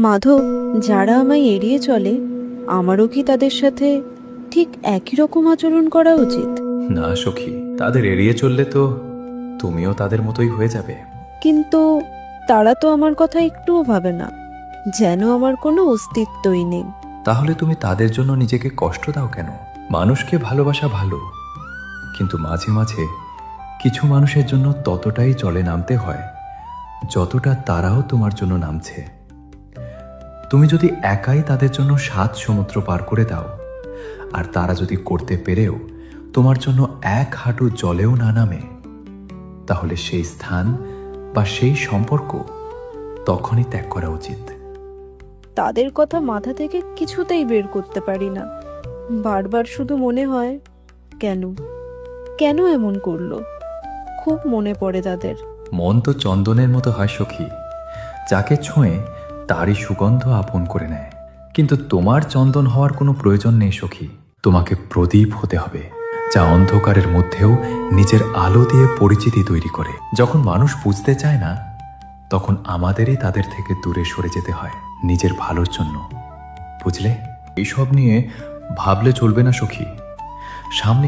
মাধব, যারা আমায় এড়িয়ে চলে আমারও কি তাদের সাথে ঠিক একই রকম আচরণ করা উচিত? না সখী, তাদের এড়িয়ে চললে তো তুমিও তাদের মতোই হয়ে যাবে। কিন্তু তারা তো আমার কথা একটুও ভাবে না, যেন আমার কোনো অস্তিত্বই নেই। তাহলে তুমি তাদের জন্য নিজেকে কষ্ট দাও কেন? মানুষকে ভালোবাসা ভালো, কিন্তু মাঝে মাঝে কিছু মানুষের জন্য ততটাই জলে নামতে হয় যতটা তারাও তোমার জন্য নামছে। তুমি যদি একাই তাদের জন্য 7 সমুদ্র পার করে দাও, আর তারা যদি করতে পেরেও তোমার জন্য 1 হাঁটু জলেও না নামে, তাহলে সেই স্থান বা সেই সম্পর্ক তখনই ত্যাগ করা উচিত। তাদের কথা মাথা থেকে কিছুতেই বের করতে পারি না। বারবার শুধু মনে হয়, কেন কেন এমন করলো। খুব মনে পড়ে তাদের। মন তো চন্দনের মতো হয় সখী, যাকে ছোঁয়ে তারই সুগন্ধ আপন করে নেয়। কিন্তু তোমার চন্দন হওয়ার কোনো প্রয়োজন নেই সখী, তোমাকে প্রদীপ হতে হবে, যা অন্ধকারের মধ্যেও নিজের আলো দিয়ে পরিচিতি তৈরি করে। যখন মানুষ বুঝতে চায় না, তখন আমাদেরই তাদের থেকে দূরে সরে যেতে হয় নিজের ভালোর জন্য, বুঝলে? এইসব নিয়ে ভাবলে চলবে না সখী। সামনে